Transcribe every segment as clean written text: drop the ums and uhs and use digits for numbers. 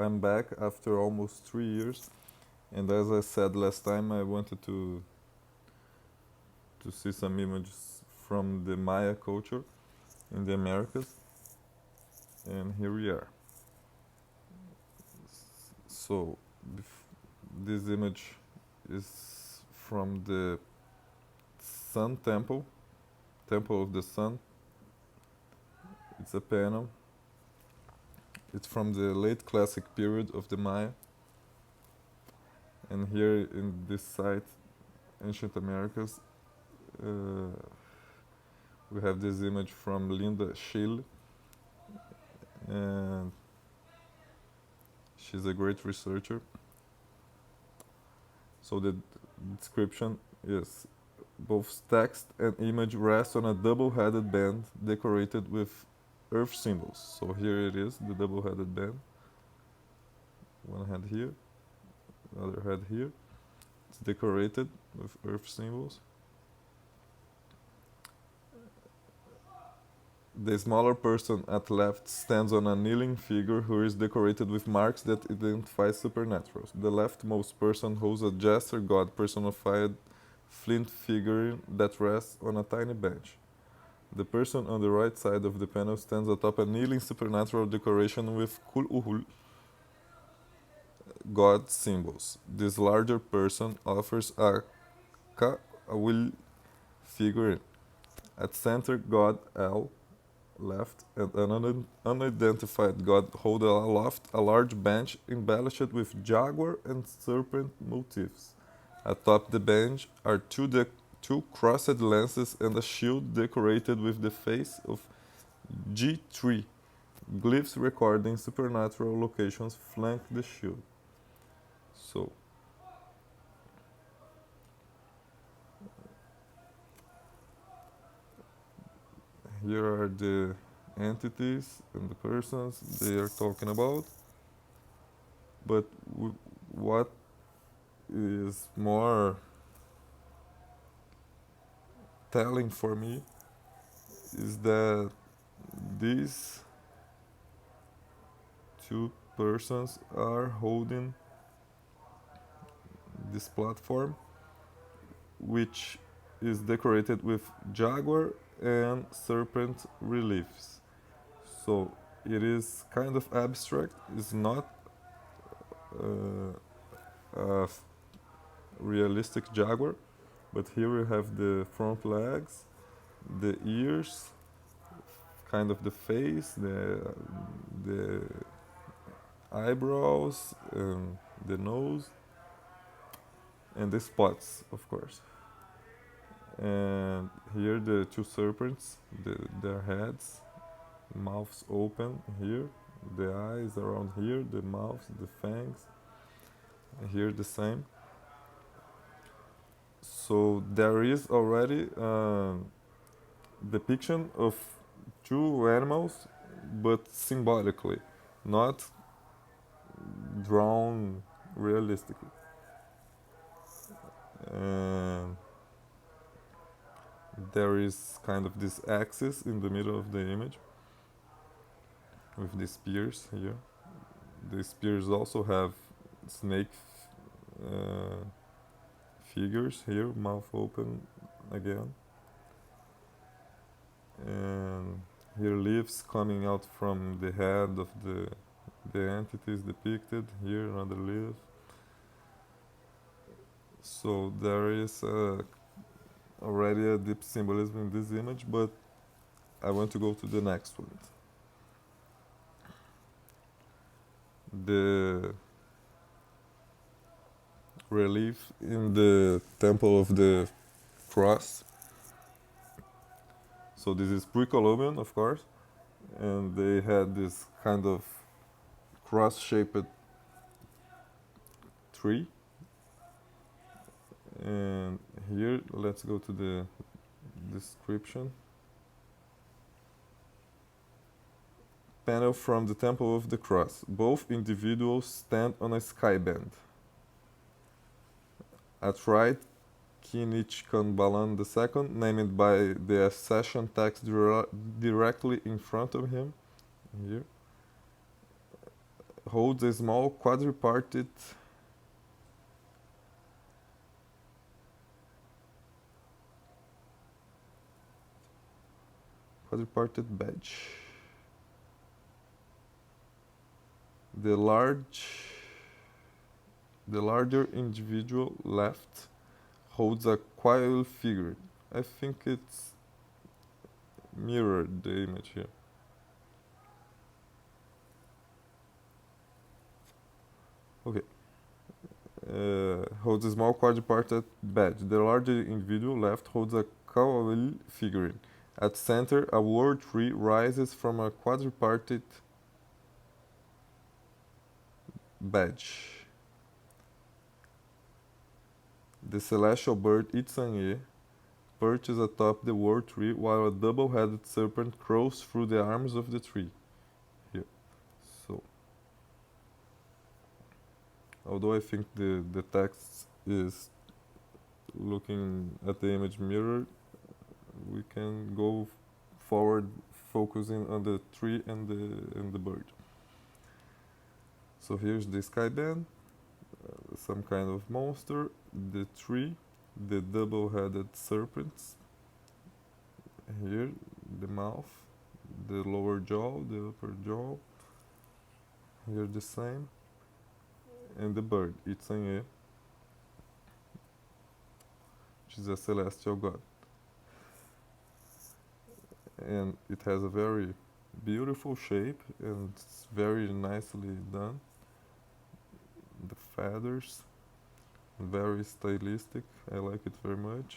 I'm back after almost 3 years, and as I said last time, I wanted to see some images from the Maya culture in the Americas, and here we are. So, this image is from the Sun Temple, Temple of the Sun. It's a panel. It's from the late classic period of the Maya, and here in this site, Ancient Americas, uh, we have this image from Linda Schill, and she's a great researcher. So the description is both text and image rest on a double-headed band decorated with earth symbols. So here it is, the double-headed band. One head here, the other head here. It's decorated with earth symbols. The smaller person at left stands on a kneeling figure who is decorated with marks that identify supernaturals. The leftmost person holds a jester god personified flint figurine that rests on a tiny bench. The person on the right side of the panel stands atop a kneeling supernatural decoration with Kul Uhul god symbols. This larger person offers a Ka-Awil figurine. At center, God El left, and an unidentified god hold aloft a large bench embellished with jaguar and serpent motifs. Atop the bench are two crossed lances and a shield decorated with the face of G3. Glyphs recording supernatural locations flank the shield. So, here are the entities and the persons they are talking about. But what is more telling for me is that these two persons are holding this platform, which is decorated with jaguar and serpent reliefs. So it is kind of abstract. It's not a realistic jaguar, but here we have the front legs, the ears, kind of the face, the eyebrows, the nose, and the spots, of course. And here the two serpents, their heads, mouths open here, the eyes around here, the mouth, the fangs, and here the same. So there is already depiction of two animals, but symbolically, not drawn realistically. And there is kind of this axis in the middle of the image with the spears here. The spears also have snake figures here, mouth open again. And here leaves coming out from the head of the entities depicted. Here another leaf. So there is already a deep symbolism in this image, but I want to go to the next one. The relief in the Temple of the Cross. So this is pre-Columbian, of course, and they had this kind of cross-shaped tree. And here, let's go to the description. Panel from the Temple of the Cross. Both individuals stand on a skyband. At right, Kinichkan Balan II, named by the accession text directly in front of him, here. holds a small quadripartite badge. The larger individual left holds a coil figure. I think it's mirrored the image here. Okay. Holds a small quadripartite badge. The larger individual left holds a cowl figurine. At center, a word tree rises from a quadripartite badge. The celestial bird Itzanye perches atop the word tree while a double-headed serpent crawls through the arms of the tree. Here. So, although I think the text is looking at the image mirrored, we can go forward focusing on the tree and the bird. So here's the sky band, some kind of monster, the tree, the double-headed serpents, here the mouth, the lower jaw, the upper jaw, here the same, and the bird, Itzanye, which is a celestial god. And it has a very beautiful shape and it's very nicely done. The feathers, very stylistic, I like it very much.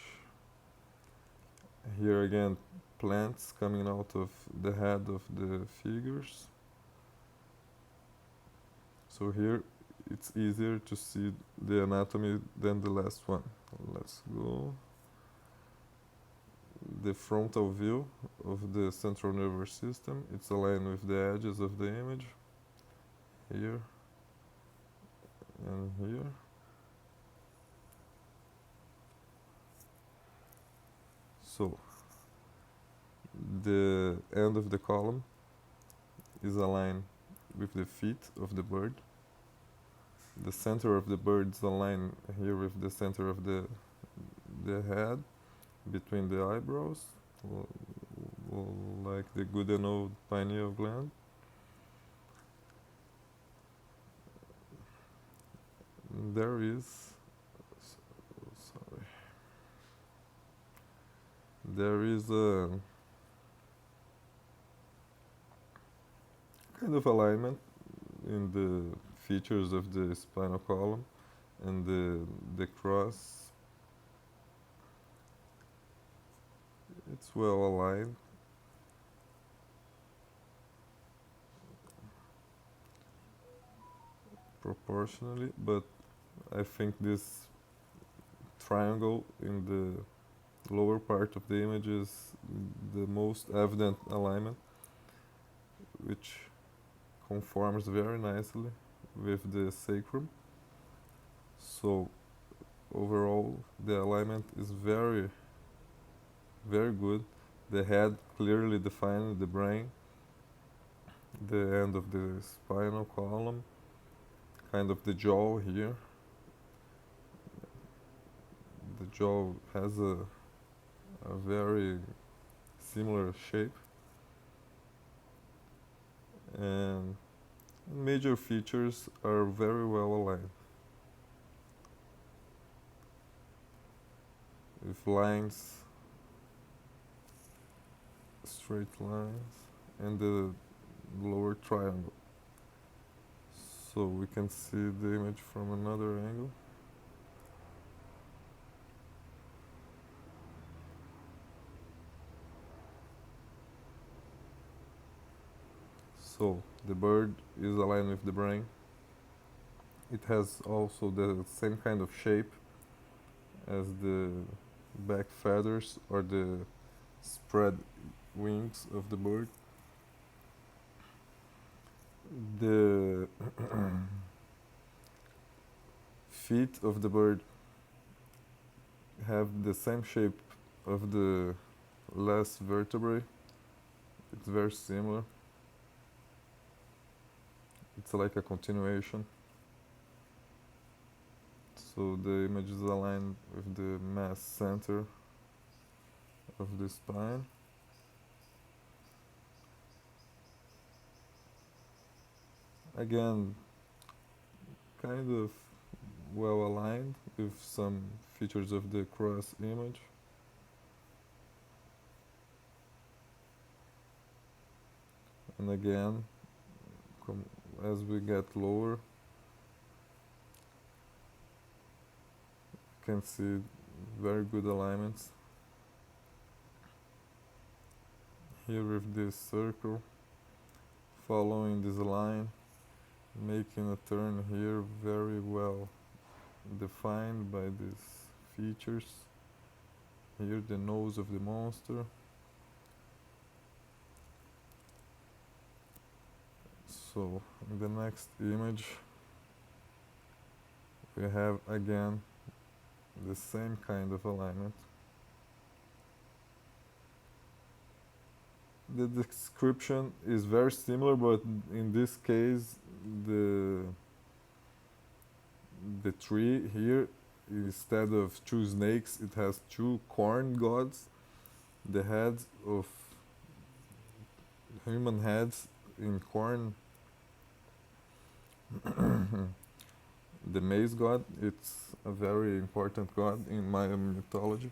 Here again, plants coming out of the head of the figures. So here it's easier to see the anatomy than the last one. Let's go. The frontal view of the central nervous system, it's aligned with the edges of the image, here and here. So, the end of the column is aligned with the feet of the bird. The center of the bird is aligned here with the center of the head, between the eyebrows, like the good and old pineal gland. There is a kind of alignment in the features of the spinal column and the cross. It's well aligned. Proportionally, but I think this triangle in the lower part of the image is the most evident alignment, which conforms very nicely with the sacrum. So overall the alignment is very good. The head clearly defined, the brain, the end of the spinal column, kind of the jaw here. The jaw has a very similar shape, and major features are very well aligned, with lines, straight lines, and the lower triangle. So we can see the image from another angle. So the bird is aligned with the brain. It has also the same kind of shape as the back feathers or the spread wings of the bird. The feet of the bird have the same shape of the last vertebrae. It's very similar. it's like a continuation. So the image is aligned with the mass center of the spine. Again, kind of well aligned with some features of the cross image. And again, as we get lower, you can see very good alignments. Here with this circle, following this line, making a turn here very well defined by these features. Here the nose of the monster. So in the next image we have again the same kind of alignment. The description is very similar, but in this case the tree here, instead of two snakes, it has two corn gods. The heads of human heads in corn. The maize god, it's a very important god in Mayan mythology.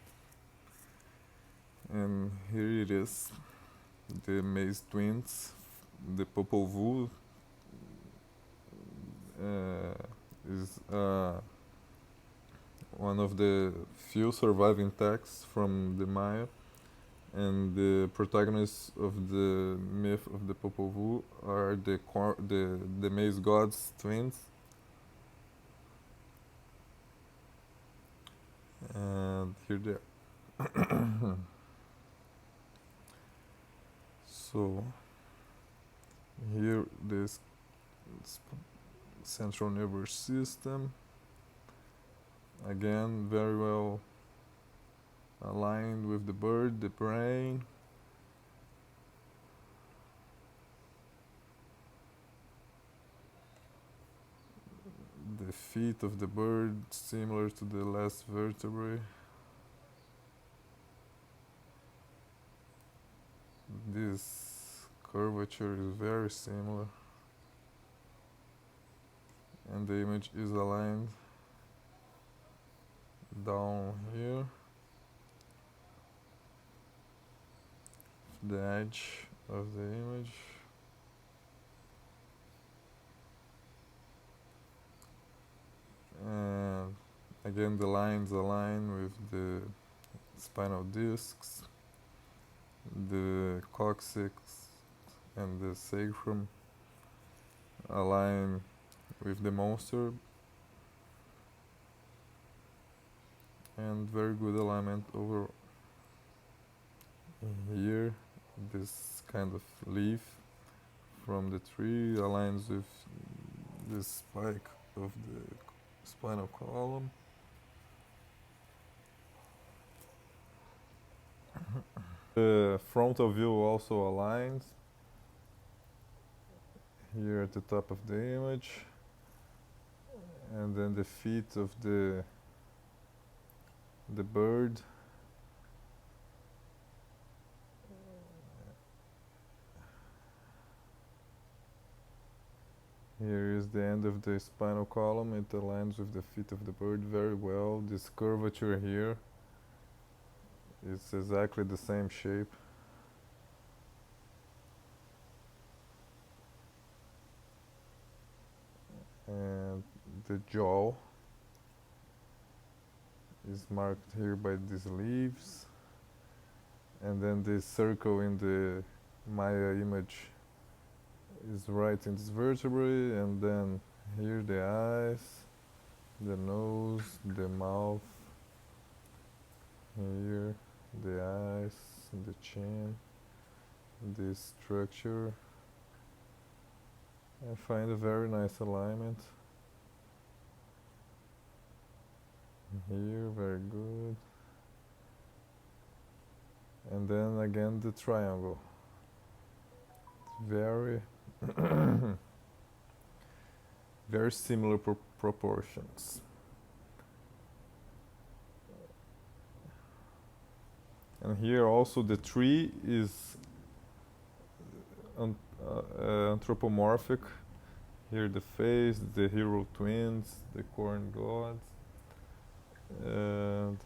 And here it is, the maize twins. The Popol Vuh is one of the few surviving texts from the Maya, and the protagonists of the myth of the Popol Vuh are the maize gods twins. And here they are. So here this central nervous system, again very well aligned with the bird, the brain. The feet of the bird similar to the last vertebrae. This curvature is very similar, and the image is aligned down here, the edge of the image. And again the lines align with the spinal discs, the coccyx and the sacrum align with the monster, and very good alignment over here. This kind of leaf from the tree aligns with the spike of the spinal column. The frontal view also aligns here at the top of the image, and then the feet of the bird. Here is the end of the spinal column. It aligns with the feet of the bird very well. This curvature here is exactly the same shape. And the jaw is marked here by these leaves. And then the circle in the Maya image is right in this vertebrae, and then here the eyes, the nose, the mouth, here the eyes, the chin, this structure. I find a very nice alignment here, very good. And then again the triangle, it's very very similar proportions. And here also the tree is anthropomorphic. Here the face, the hero twins, the corn gods, and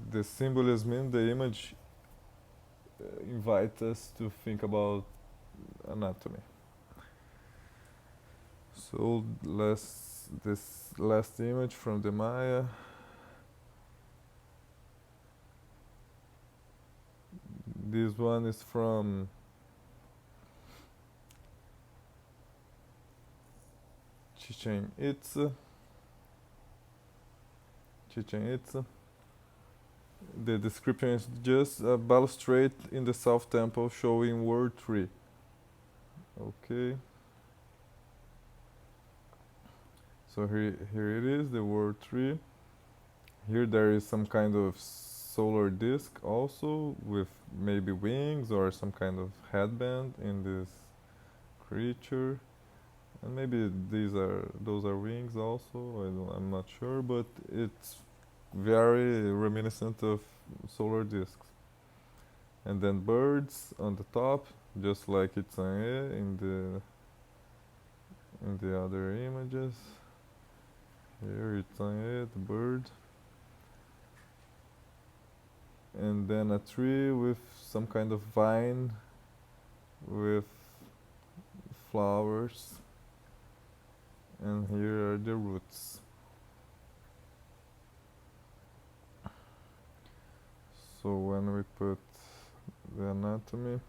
the symbolism in the image invite us to think about anatomy. So this last image from the Maya. This one is from Chichen Itza. The description is just a balustrade in the South Temple showing word tree. Okay. So here it is, the word tree. Here there is some kind of solar disk also with maybe wings or some kind of headband in this creature. And maybe those are wings also. I'm not sure, but it's very reminiscent of solar disks. And then birds on the top, just like it's in the other images. Here it's the bird. And then a tree with some kind of vine with flowers. And here are the roots. So when we put the anatomy,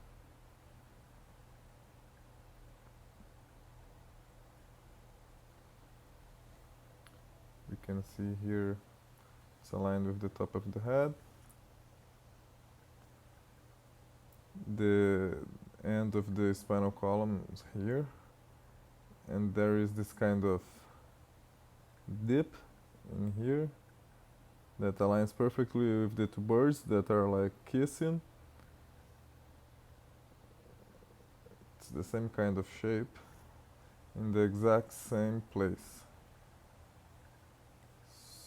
we can see here it's aligned with the top of the head. The end of the spinal column is here, and there is this kind of dip in here that aligns perfectly with the two birds that are like kissing. It's the same kind of shape in the exact same place.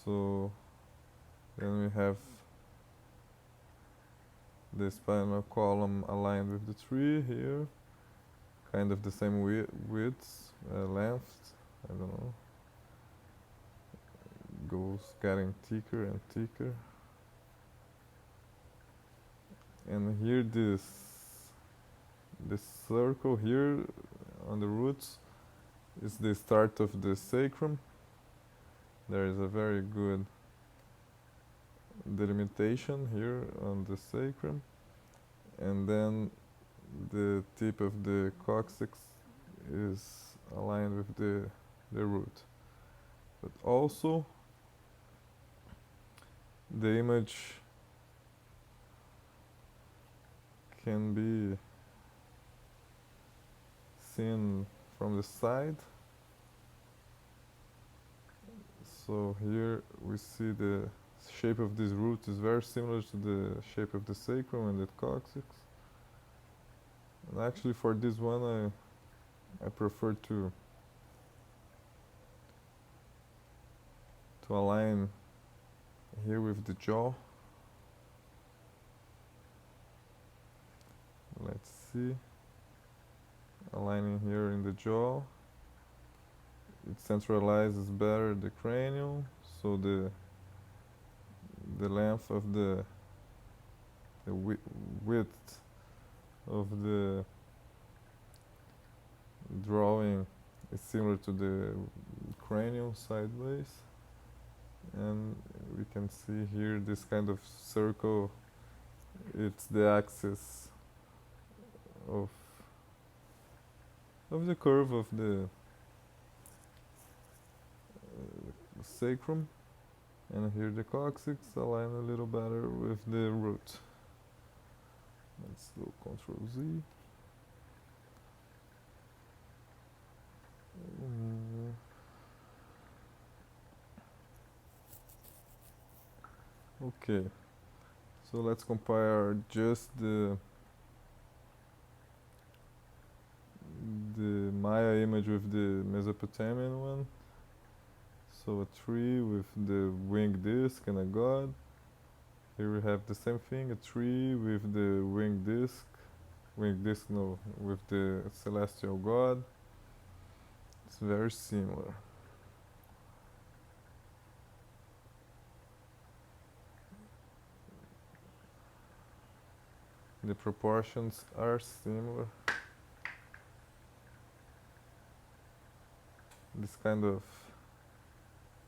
So then we have the spinal column aligned with the tree here, kind of the same width, length, I don't know, goes getting thicker and thicker. And here this circle here on the roots is the start of the sacrum. There is a very good delimitation here on the sacrum, and then the tip of the coccyx is aligned with the root. But also the image can be seen from the side. So here we see the shape of this root is very similar to the shape of the sacrum and the coccyx. And actually for this one I prefer to align here with the jaw. Let's see. Aligning here in the jaw. It centralizes better the cranial, so the length of the width of the drawing is similar to the cranial sideways. And we can see here this kind of circle, it's the axis of the curve of the sacrum, and here the coccyx align a little better with the root. Let's do Ctrl Z. Okay, so let's compare just Maya image with the Mesopotamian one. So a tree with the winged disc and a god. Here we have the same thing, a tree with the winged disc no, with the celestial god. It's very similar. The proportions are similar. This kind of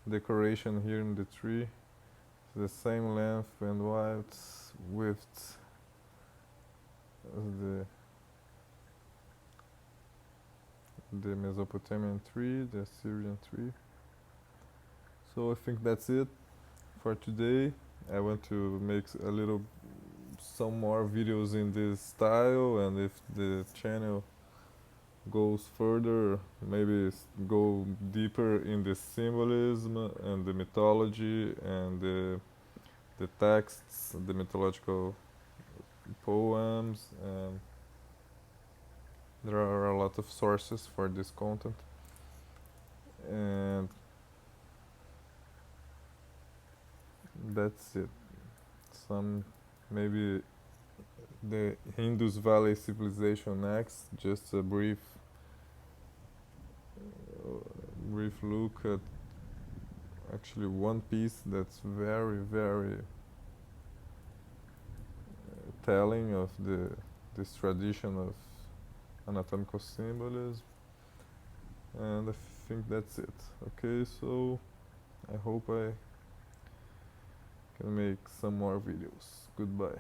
decoration here in the tree is the same length and width as the Mesopotamian tree, the Assyrian tree. So I think that's it for today. I want to make some more videos in this style, and if the channel goes further, maybe go deeper in the symbolism and the mythology and the texts, the mythological poems, and there are a lot of sources for this content. And that's it. Some maybe the Indus Valley civilization next, just a brief look at actually one piece that's very, very telling of this tradition of anatomical symbolism. And I think that's it. Okay, so I hope I can make some more videos. Goodbye.